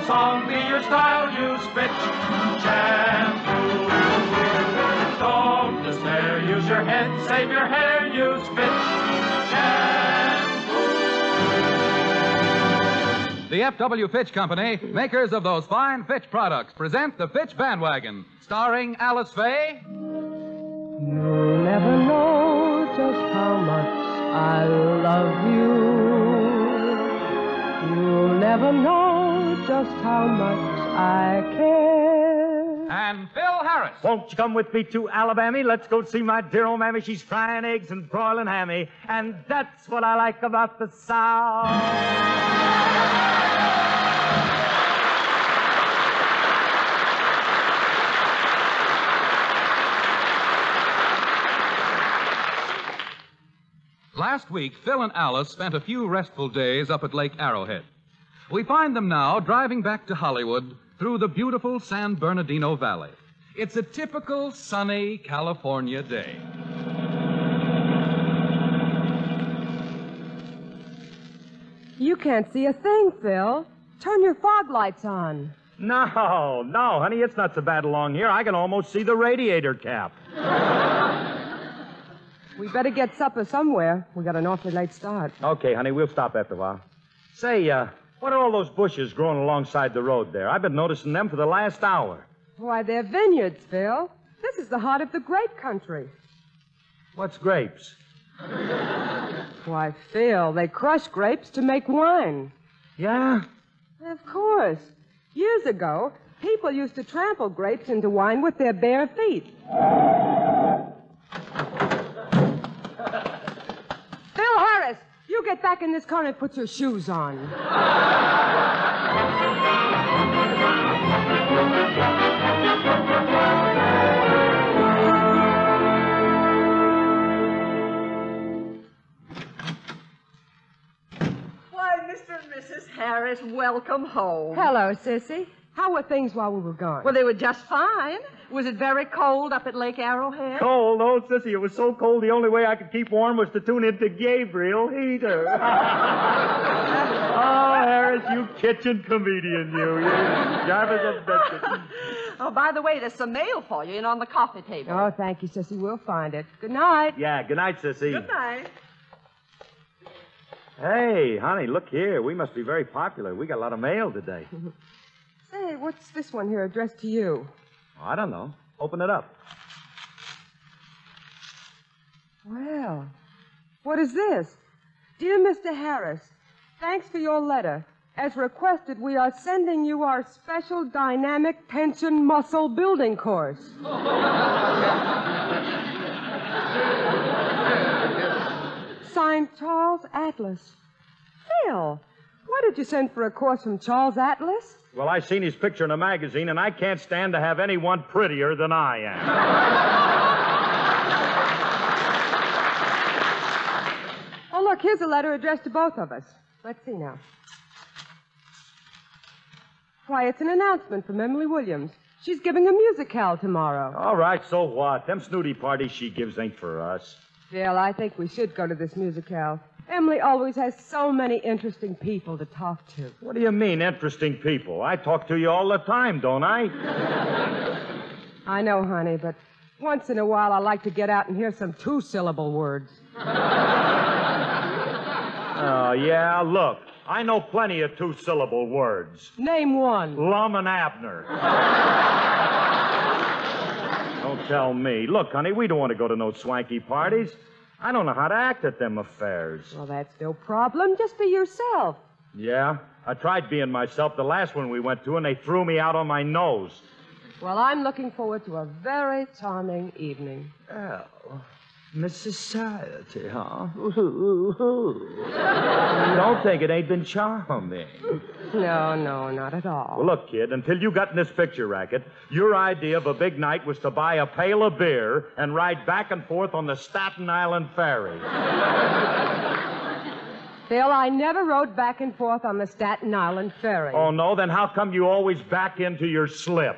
song be your style, use Fitch shampoo. Don't despair, use your head, save your hair, use Fitch shampoo. The F.W. Fitch Company, makers of those fine Fitch products, present the Fitch Bandwagon, starring Alice Faye. You'll never know just how much I love you. You'll never know just how much I care. And Phil Harris. Won't you come with me to Alabama? Let's go see my dear old mammy. She's frying eggs and broiling hammy. And that's what I like about the South. Last week, Phil and Alice spent a few restful days up at Lake Arrowhead. We find them now driving back to Hollywood through the beautiful San Bernardino Valley. It's a typical sunny California day. You can't see a thing, Phil. Turn your fog lights on. No, honey, it's not so bad along here. I can almost see the radiator cap. We better get supper somewhere. We got an awfully late start. Okay, honey, we'll stop after a while. Say, what are all those bushes growing alongside the road there? I've been noticing them for the last hour. Why, they're vineyards, Phil. This is the heart of the grape country. What's grapes? Why, Phil, they crush grapes to make wine. Yeah? Of course. Years ago, people used to trample grapes into wine with their bare feet. Phil Harris, you get back in this car and put your shoes on. Why, Mr. and Mrs. Harris, welcome home. Hello, Sissy. How were things while we were gone? Well, they were just fine. Was it very cold up at Lake Arrowhead? Cold? Oh, Sissy, it was so cold the only way I could keep warm was to tune into Gabriel Heater. Oh, Harris, you kitchen comedian, you. Jarvis of Bedford. Oh, by the way, there's some mail for you in on the coffee table. Oh, thank you, Sissy. We'll find it. Good night. Yeah, good night, Sissy. Good night. Hey, honey, look here. We must be very popular. We got a lot of mail today. Say, what's this one here addressed to you? Oh, I don't know. Open it up. Well, what is this? Dear Mr. Harris, thanks for your letter. As requested, we are sending you our special dynamic tension muscle building course. Signed, Charles Atlas. Phil, why did you send for a course from Charles Atlas? Well, I seen his picture in a magazine, and I can't stand to have anyone prettier than I am. Oh, look, here's a letter addressed to both of us. Let's see now. Why, it's an announcement from Emily Williams. She's giving a musicale tomorrow. All right, so what? Them snooty parties she gives ain't for us. Phil, I think we should go to this musicale. Emily always has so many interesting people to talk to. What do you mean, interesting people? I talk to you all the time, don't I? I know, honey, but once in a while I like to get out and hear some two-syllable words. Oh, yeah, look. I know plenty of two-syllable words. Name one. Lum and Abner. Don't tell me. Look, honey, we don't want to go to no swanky parties. I don't know how to act at them affairs. Well, that's no problem. Just be yourself. Yeah? I tried being myself the last one we went to, and they threw me out on my nose. Well, I'm looking forward to a very charming evening. Oh, Miss Society, huh? Don't think it ain't been charming. No, not at all. Well, look, kid, until you got in this picture racket, your idea of a big night was to buy a pail of beer and ride back and forth on the Staten Island Ferry. Phil, I never rode back and forth on the Staten Island Ferry. Oh, no? Then how come you always back into your slip?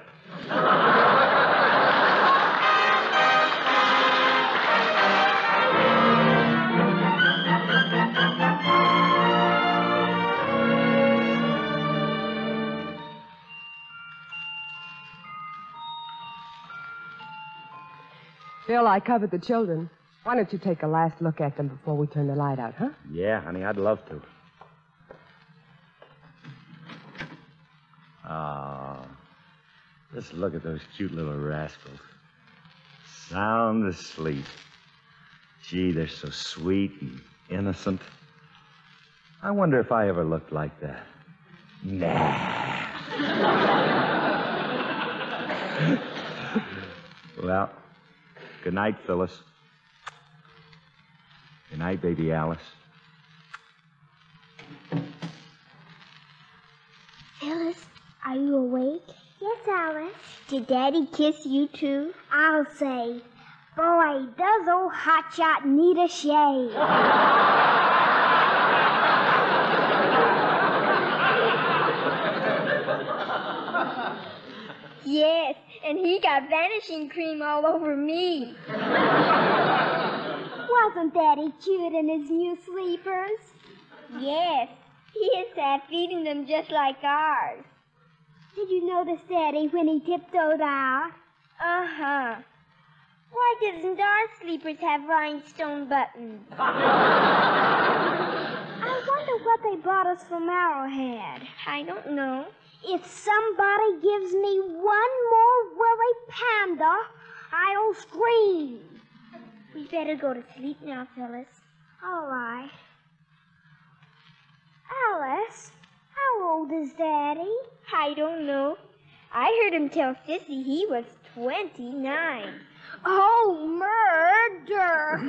Phil, I covered the children. Why don't you take a last look at them before we turn the light out, huh? Yeah, honey, I'd love to. Oh, just look at those cute little rascals. Sound asleep. Gee, they're so sweet and innocent. I wonder if I ever looked like that. Nah. Well, good night, Phyllis. Good night, baby Alice. Phyllis, are you awake? Yes, Alice. Did Daddy kiss you, too? I'll say, boy, does old hotshot need a shave. Yes, and he got vanishing cream all over me. Wasn't Daddy cute in his new sleepers? Yes, he is feeding them just like ours. Did you notice Daddy when he tiptoed out? Uh-huh. Why doesn't our sleepers have rhinestone buttons? I wonder what they brought us from Arrowhead. I don't know. If somebody gives me one more woolly panda, I'll scream. We better go to sleep now, Phyllis. All right. Alice, how old is Daddy? I don't know. I heard him tell Sissy he was 29. Oh, murder!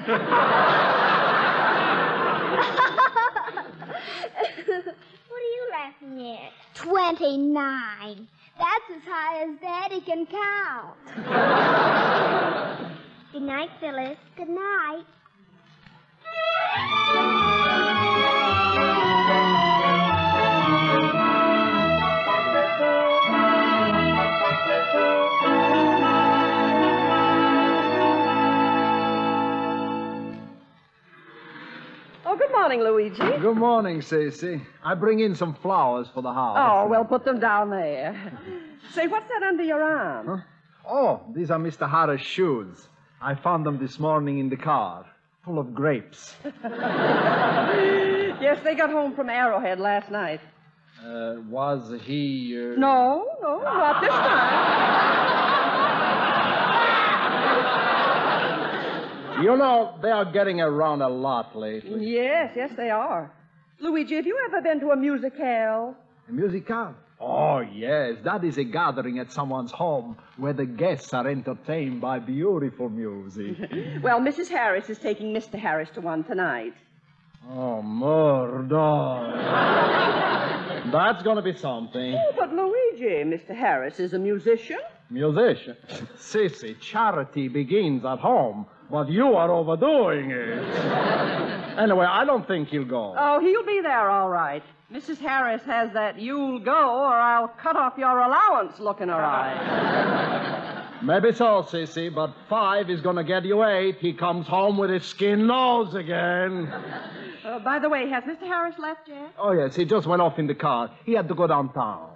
What are you laughing at? 29. That's as high as Daddy can count. Good night, Phyllis. Good night. Oh, good morning, Luigi. Good morning, Cece. I bring in some flowers for the house. Oh, well, put them down there. Say, what's that under your arm? Huh? Oh, these are Mr. Harris' shoes. I found them this morning in the car, full of grapes. Yes, they got home from Arrowhead last night. Was he... No, not this time. You know, they are getting around a lot lately. Yes, they are. Luigi, have you ever been to a musicale? A musicale? Oh, yes. That is a gathering at someone's home where the guests are entertained by beautiful music. Well, Mrs. Harris is taking Mr. Harris to one tonight. Oh, murder. That's going to be something. Oh, but Luigi, Mr. Harris is a musician. Musician? Sissy, charity begins at home, but you are overdoing it. Anyway, I don't think he'll go. Oh, he'll be there all right. Mrs. Harris has that "you'll go or I'll cut off your allowance" look in her eye. Maybe so, Sissy, but 5 is going to get you 8. He comes home with his skin nose again. By the way, has Mr. Harris left yet? Oh, yes, he just went off in the car. He had to go downtown.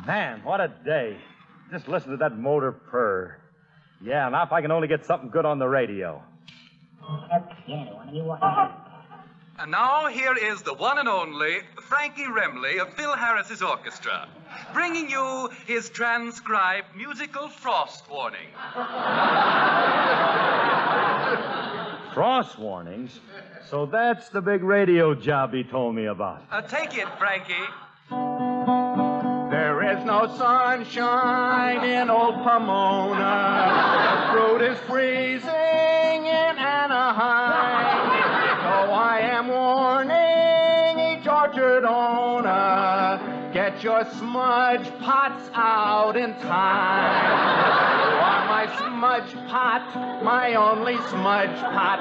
Man, what a day. Just listen to that motor purr. Yeah, now if I can only get something good on the radio. And now here is the one and only Frankie Remley of Phil Harris's orchestra, bringing you his transcribed musical frost warning. Frost warnings? So that's the big radio job he told me about. Take it, Frankie. There is no sunshine in old Pomona. The fruit is freezing in Anaheim. So I am warning each orchard owner, get your smudge pots out in time. You are my smudge pot, my only smudge pot.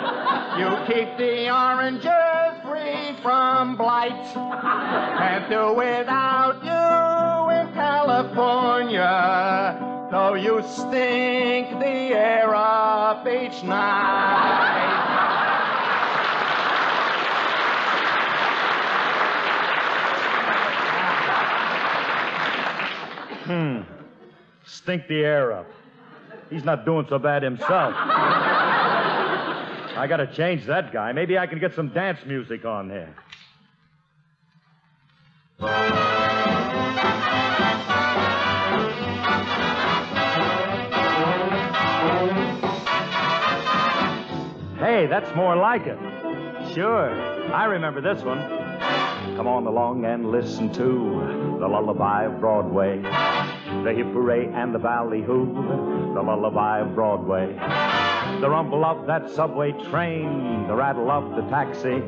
You keep the oranges free from blight. Can't do without you in California. So how you stink the air up each night. Stink the air up. He's not doing so bad himself. I gotta change that guy. Maybe I can get some dance music on here. Hey, that's more like it. Sure, I remember this one. Come on along and listen to the lullaby of Broadway. The hip hooray and the ballyhoo, the lullaby of Broadway. The rumble of that subway train, the rattle of the taxi,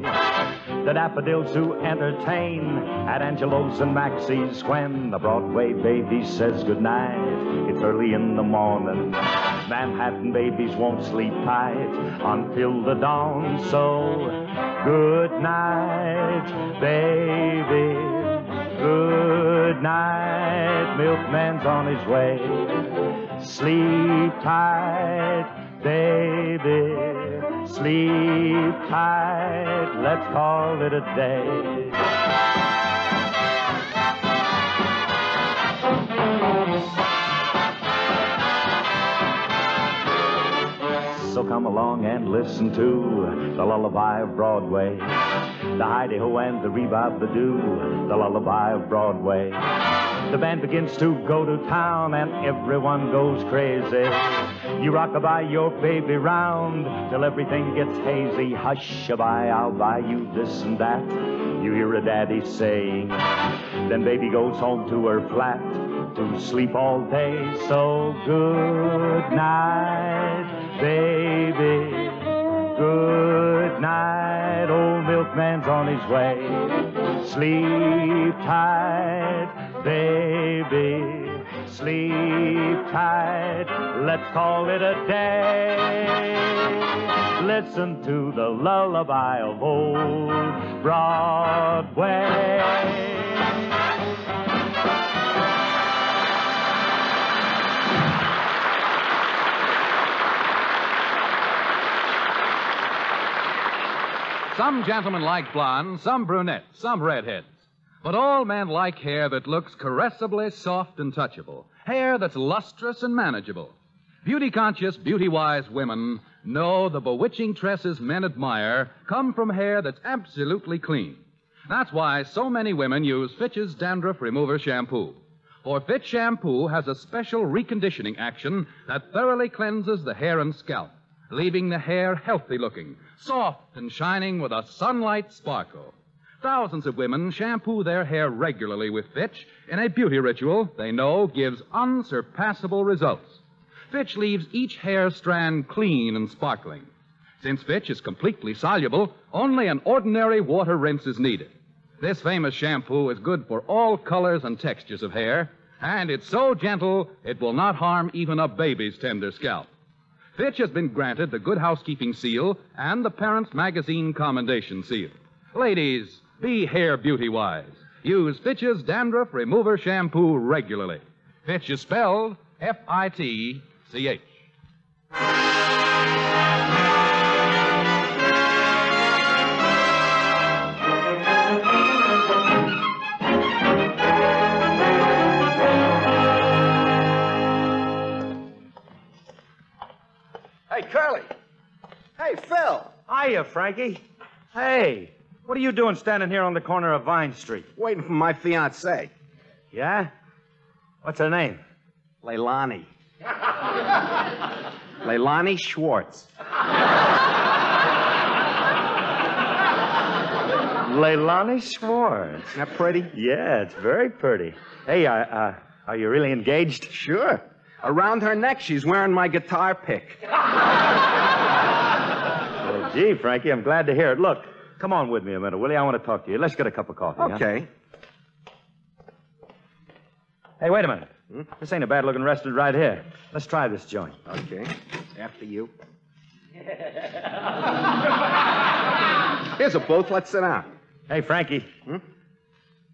the daffodils who entertain at Angelo's and Maxie's when the Broadway baby says goodnight. It's early in the morning. Manhattan babies won't sleep tight until the dawn. So good night, baby. Good night. Milkman's on his way. Sleep tight, baby. Sleep tight. Let's call it a day. So come along and listen to the lullaby of Broadway. The hidey-ho and the rebob-a-doo, the lullaby of Broadway. The band begins to go to town and everyone goes crazy. You rock-a-bye your baby round till everything gets hazy. Hush-a-bye, I'll buy you this and that, you hear a daddy saying. Then baby goes home to her flat to sleep all day. So good night, baby. Good night, old milkman's on his way. Sleep tight, baby. Sleep tight, let's call it a day. Listen to the lullaby of old Broadway. Some gentlemen like blondes, some brunettes, some redheads. But all men like hair that looks caressably soft and touchable. Hair that's lustrous and manageable. Beauty-conscious, beauty-wise women know the bewitching tresses men admire come from hair that's absolutely clean. That's why so many women use Fitch's Dandruff Remover Shampoo. For Fitch Shampoo has a special reconditioning action that thoroughly cleanses the hair and scalp, leaving the hair healthy-looking, soft and shining with a sunlight sparkle. Thousands of women shampoo their hair regularly with Fitch in a beauty ritual they know gives unsurpassable results. Fitch leaves each hair strand clean and sparkling. Since Fitch is completely soluble, only an ordinary water rinse is needed. This famous shampoo is good for all colors and textures of hair, and it's so gentle it will not harm even a baby's tender scalp. Fitch has been granted the Good Housekeeping Seal and the Parents Magazine Commendation Seal. Ladies, be hair beauty-wise. Use Fitch's Dandruff Remover Shampoo regularly. Fitch is spelled F-I-T-C-H. Hey, Curly. Hey, Phil. Hiya, Frankie. Hey, what are you doing standing here on the corner of Vine Street? Waiting for my fiancée, Yeah? What's her name? Leilani. Leilani Schwartz. Leilani Schwartz. Isn't that pretty? Yeah, it's very pretty. Hey, are you really engaged? Sure. Around her neck, she's wearing my guitar pick. Well, gee, Frankie, I'm glad to hear it. Look, come on with me a minute, will you? I want to talk to you. Let's get a cup of coffee. Okay. Huh? Hey, wait a minute. This ain't a bad-looking restaurant right here. Let's try this joint. Okay. After you. Here's a booth. Let's sit down. Hey, Frankie.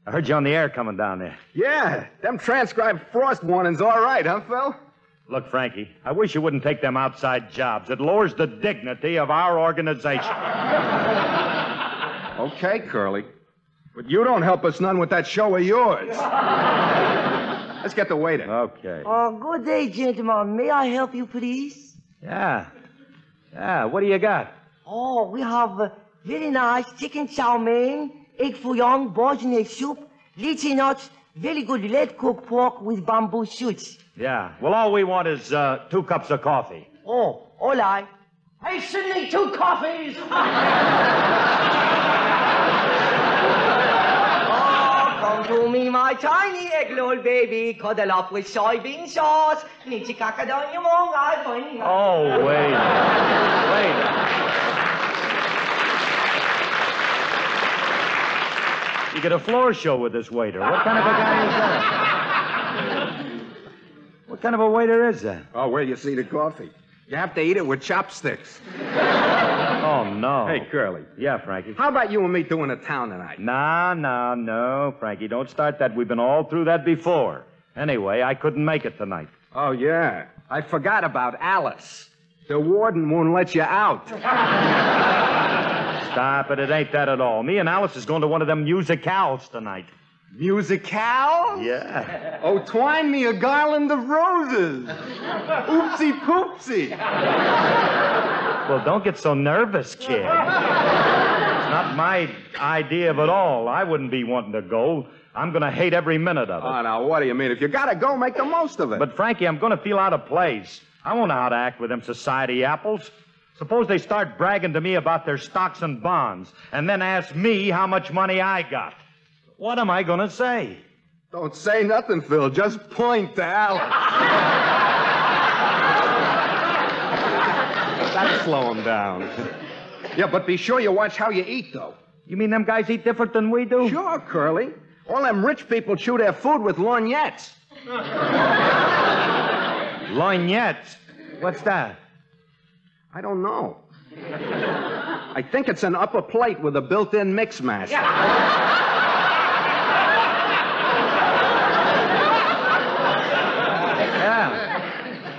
I heard you on the air coming down there. Yeah, them transcribed frost warnings all right, huh, Phil? Look, Frankie, I wish you wouldn't take them outside jobs. It lowers the dignity of our organization. Okay, Curly. But you don't help us none with that show of yours. Let's get the waiter. Okay. Good day, gentlemen. May I help you, please? Yeah. Yeah, what do you got? Oh, we have very nice chicken chow mein, egg fouillon, bourgeois soup, lychee nuts, very good lead-cooked pork with bamboo shoots. Yeah. Well, all we want is 2 cups of coffee. Oh, all right. Hey, Sidney, 2 coffees! Come to me, my tiny egg-roll baby, cuddle up with soybean sauce. Oh, wait. Wait. You get a floor show with this waiter. What kind of a guy is that? What kind of a waiter is that? Oh, where you see the coffee. You have to eat it with chopsticks. Oh, no. Hey, Curly. Yeah, Frankie? How about you and me doing a town tonight? No, Frankie. Don't start that. We've been all through that before. Anyway, I couldn't make it tonight. Oh, yeah. I forgot about Alice. The warden won't let you out. Stop it. It ain't that at all. Me and Alice is going to one of them musicals tonight. Musicals? Yeah. Oh, twine me a garland of roses. Oopsie poopsie. Well, don't get so nervous, kid. It's not my idea of it all. I wouldn't be wanting to go. I'm going to hate every minute of it. Oh, now, what do you mean? If you got to go, make the most of it. But, Frankie, I'm going to feel out of place. I won't know how to act with them society apples. Suppose they start bragging to me about their stocks and bonds, and then ask me how much money I got. What am I going to say? Don't say nothing, Phil. Just point to Alice. That'll slow him down. Yeah, but be sure you watch how you eat, though. You mean them guys eat different than we do? Sure, Curly. All them rich people chew their food with lorgnettes. Lorgnettes? What's that? I don't know. I think it's an upper plate with a built-in mix master. Yeah.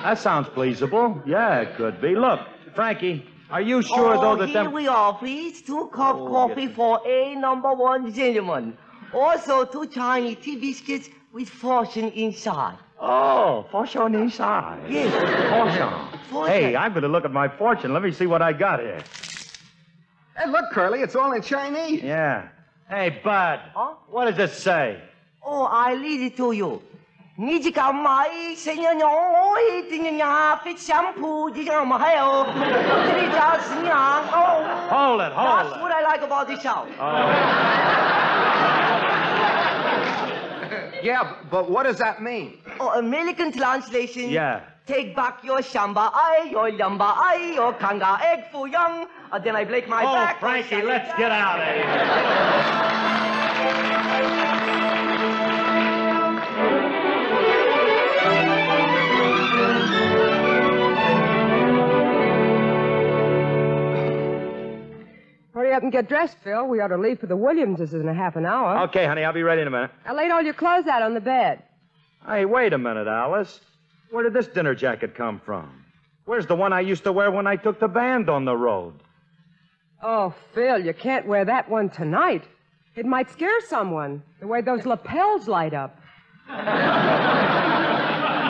That sounds pleasable. Yeah, it could be. Look, Frankie, are you sure, though, that here we are, please. 2 cup coffee for a number 1 gentleman. Also, 2 tiny tea biscuits with fortune inside. Oh, fortune inside. Yes. Fortune. Hey, I'm going to look at my fortune. Let me see what I got here. Hey, look, Curly, it's all in Chinese. Yeah. Hey, Bud. Huh? What does it say? Oh, I read it to you. Hold it. That's what I like about this show. Yeah, but what does that mean? Oh, American translation. Yeah. Take back your shamba eye, your yamba eye, your kanga egg for young. Then I break my back. Oh, Frankie, let's get out of here. Hurry up and get dressed, Phil. We ought to leave for the Williamses in a half an hour. Okay, honey, I'll be ready in a minute. I laid all your clothes out on the bed. Hey, wait a minute, Alice. Where did this dinner jacket come from? Where's the one I used to wear when I took the band on the road? Oh, Phil, you can't wear that one tonight. It might scare someone, the way those lapels light up.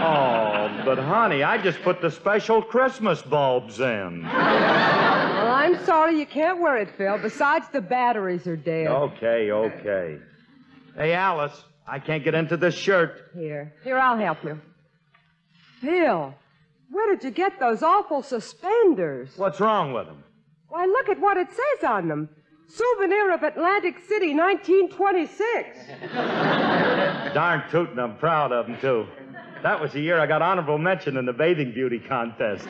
Oh, but honey, I just put the special Christmas bulbs in. Well, I'm sorry you can't wear it, Phil. Besides, the batteries are dead. Okay. Hey, Alice, I can't get into this shirt. Here, I'll help you. Phil, where did you get those awful suspenders? What's wrong with them? Why, look at what it says on them. Souvenir of Atlantic City, 1926. Darn tootin', I'm proud of them, too. That was the year I got honorable mention in the bathing beauty contest.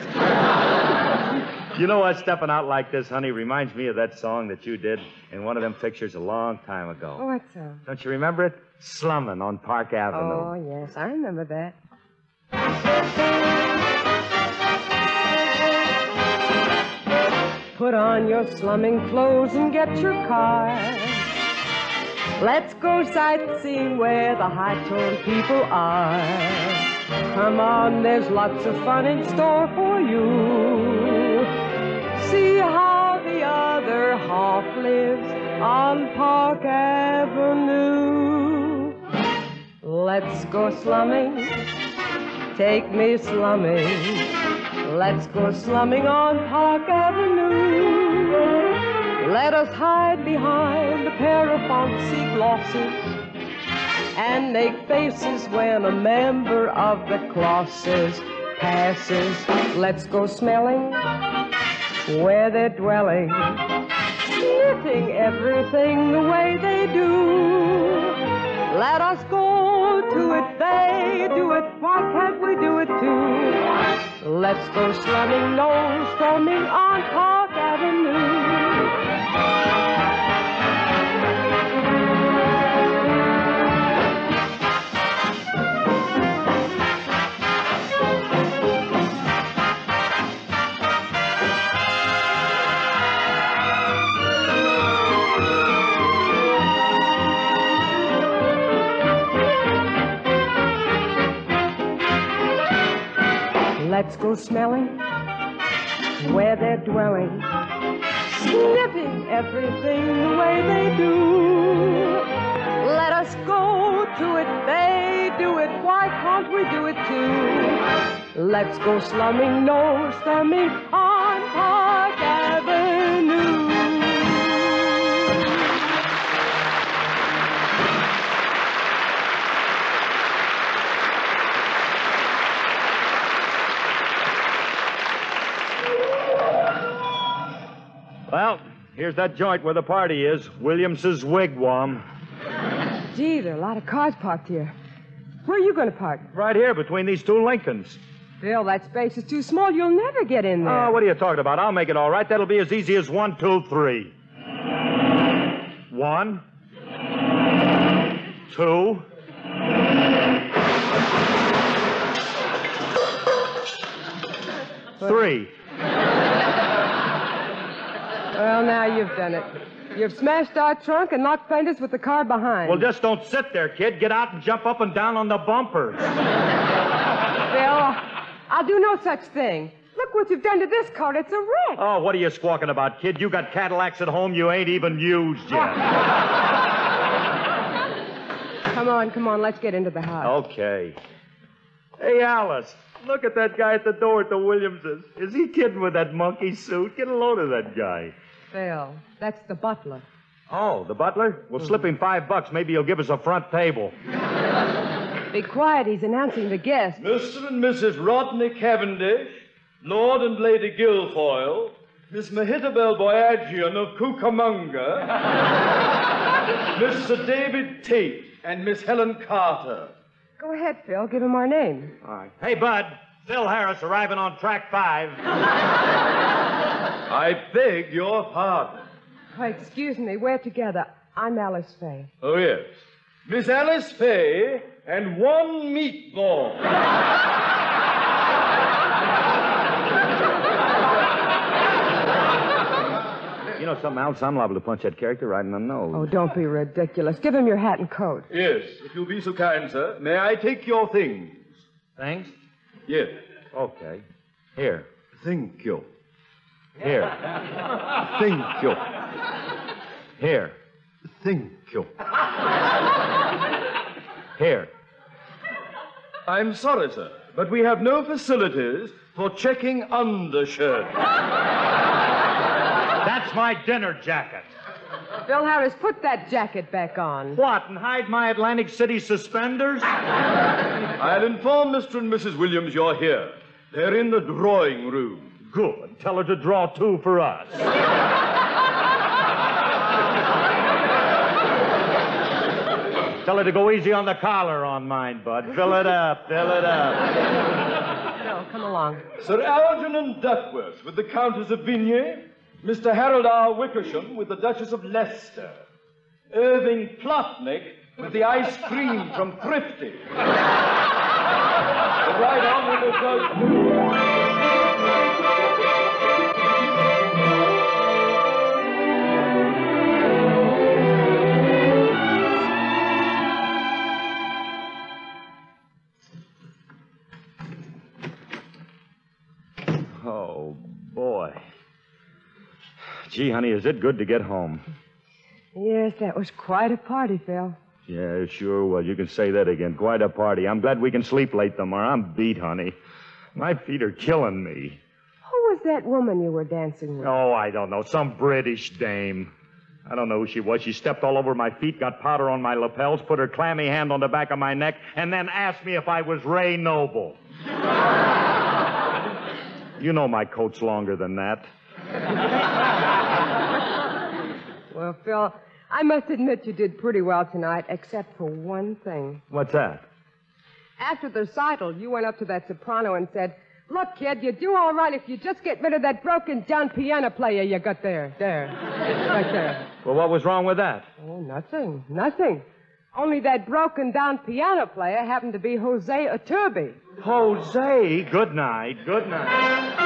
You know what? Stepping out like this, honey, reminds me of that song that you did in one of them pictures a long time ago. What song? Don't you remember it? Slummin' on Park Avenue. Oh, yes, I remember that. Put on your slumming clothes and get your car. Let's go sightseeing where the high-toned people are. Come on, there's lots of fun in store for you. See how the other half lives on Park Avenue. Let's go slumming, take me slumming. Let's go slumming on Park Avenue. Let us hide behind a pair of fancy glosses and make faces when a member of the classes passes. Let's go smelling where they're dwelling, sniffing everything the way they do. Let us go to it, they do it, why can't we do it too? Let's go slumming, no strumming on Park Avenue. Let's go smelling where they're dwelling, sniffing everything the way they do. Let us go to it, they do it, why can't we do it too? Let's go slumming, no slumming on Park Avenue. Well, here's that joint where the party is, Williams's Wigwam. Gee, there are a lot of cars parked here. Where are you going to park? Right here between these two Lincolns. Bill, that space is too small. You'll never get in there. Oh, what are you talking about? I'll make it all right. That'll be as easy as 1, 2, 3. 1, 2. 3. Well, now you've done it. You've smashed our trunk and knocked fenders with the car behind. Well, just don't sit there, kid. Get out and jump up and down on the bumpers. Bill, I'll do no such thing. Look what you've done to this car. It's a wreck. Oh, what are you squawking about, kid? You got Cadillacs at home you ain't even used yet. Come on. Let's get into the house. Okay. Hey, Alice, look at that guy at the door at the Williamses. Is he kidding with that monkey suit? Get a load of that guy. Phil, that's the butler. Oh, the butler? We'll slip him $5. Maybe he'll give us a front table. Be quiet. He's announcing the guests. Mr. and Mrs. Rodney Cavendish, Lord and Lady Guilfoyle, Miss Mehitabel Boyagian of Cucamonga, Mr. David Tate, and Miss Helen Carter. Go ahead, Phil. Give him our name. All right. Hey, Bud. Phil Harris arriving on track 5. I beg your pardon. Oh, excuse me. We're together. I'm Alice Faye. Oh, yes. Miss Alice Faye and 1 meatball. You know something else? I'm liable to punch that character right in the nose. Oh, don't be ridiculous. Give him your hat and coat. Yes, if you'll be so kind, sir. May I take your things? Thanks? Yes. Okay. Here. Thank you. Here. Thank you. Here. Thank you. Here. I'm sorry, sir, but we have no facilities for checking undershirts. That's my dinner jacket. Phil Harris, put that jacket back on. What, and hide my Atlantic City suspenders? I'll inform Mr. and Mrs. Williams you're here. They're in the drawing room. Good. Tell her to draw 2 for us. Tell her to go easy on the collar on mine, Bud. Fill it up. Phil, come along. Sir Algernon Duckworth with the Countess of Vigny, Mr. Harold R. Wickersham with the Duchess of Leicester, Irving Plotnick with the ice cream from Thrifty. The right honorable Judge. Oh, boy. Gee, honey, is it good to get home? Yes, that was quite a party, Phil. Yeah, it sure was. You can say that again. Quite a party. I'm glad we can sleep late tomorrow. I'm beat, honey. My feet are killing me. Who was that woman you were dancing with? Oh, I don't know. Some British dame. I don't know who she was. She stepped all over my feet, got powder on my lapels, put her clammy hand on the back of my neck, and then asked me if I was Ray Noble. You know my coat's longer than that. Well, Phil, I must admit you did pretty well tonight, except for one thing. What's that? After the recital, you went up to that soprano and said, "Look, kid, you do all right if you just get rid of that broken-down piano player you got there. There. Right there." Well, what was wrong with that? Oh, nothing. Nothing. Only that broken-down piano player happened to be Jose Iturbe. Jose, good night. Good night.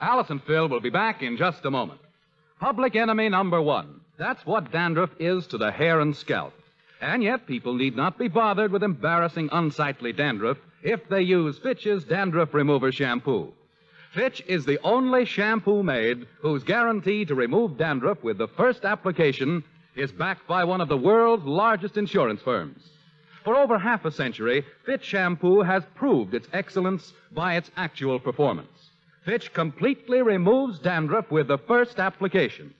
Alice and Phil will be back in just a moment. Public enemy number one. That's what dandruff is to the hair and scalp. And yet people need not be bothered with embarrassing, unsightly dandruff if they use Fitch's Dandruff Remover Shampoo. Fitch is the only shampoo made whose guarantee to remove dandruff with the first application is backed by one of the world's largest insurance firms. For over half a century, Fitch shampoo has proved its excellence by its actual performance. Fitch completely removes dandruff with the first application.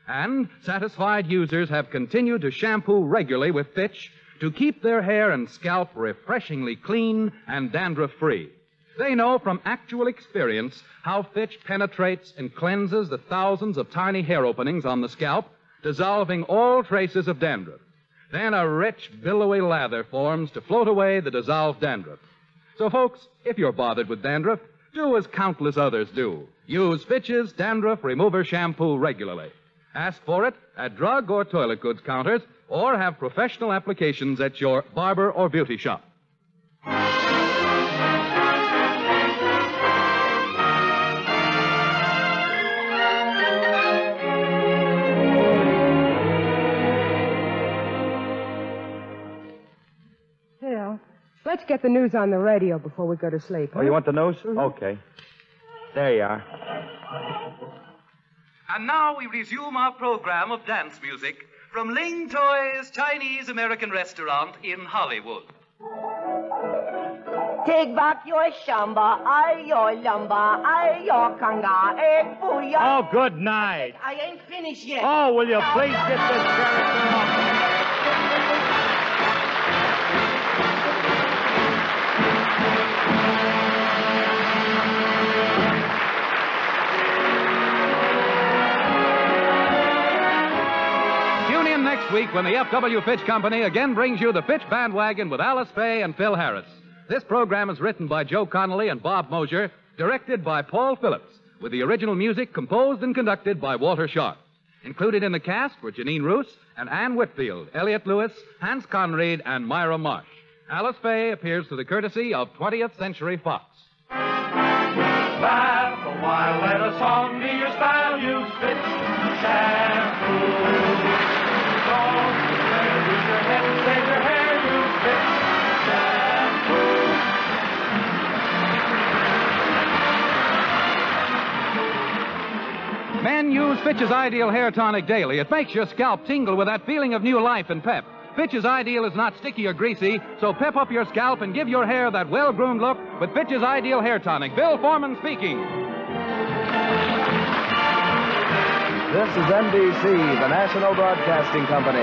And satisfied users have continued to shampoo regularly with Fitch to keep their hair and scalp refreshingly clean and dandruff-free. They know from actual experience how Fitch penetrates and cleanses the thousands of tiny hair openings on the scalp, dissolving all traces of dandruff. Then a rich, billowy lather forms to float away the dissolved dandruff. So, folks, if you're bothered with dandruff, do as countless others do. Use Fitch's Dandruff Remover Shampoo regularly. Ask for it at drug or toilet goods counters, or have professional applications at your barber or beauty shop. Phil, let's get the news on the radio before we go to sleep. Oh, you want the news? Okay. There you are. And now we resume our program of dance music from Ling Toy's Chinese-American restaurant in Hollywood. Take back your shamba, I your lumber, I your kanga, egg booyah. Oh, good night. I ain't finished yet. Oh, will you please get this character off? Tune in next week when the F.W. Fitch Company again brings you the Fitch Bandwagon with Alice Faye and Phil Harris. This program is written by Joe Connolly and Bob Mosier, directed by Paul Phillips, with the original music composed and conducted by Walter Sharp. Included in the cast were Janine Roos and Ann Whitfield, Elliot Lewis, Hans Conried, and Myra Marsh. Alice Faye appears through the courtesy of 20th Century Fox. Laugh a while, let a song be your style, use Fitch shampoo. Don't use your head and save your hair, use Fitch shampoo. Men use Fitch's Ideal Hair Tonic daily. It makes your scalp tingle with that feeling of new life and pep. Fitch's Ideal is not sticky or greasy, so pep up your scalp and give your hair that well-groomed look with Fitch's Ideal Hair Tonic. Bill Foreman speaking. This is NBC, the National Broadcasting Company.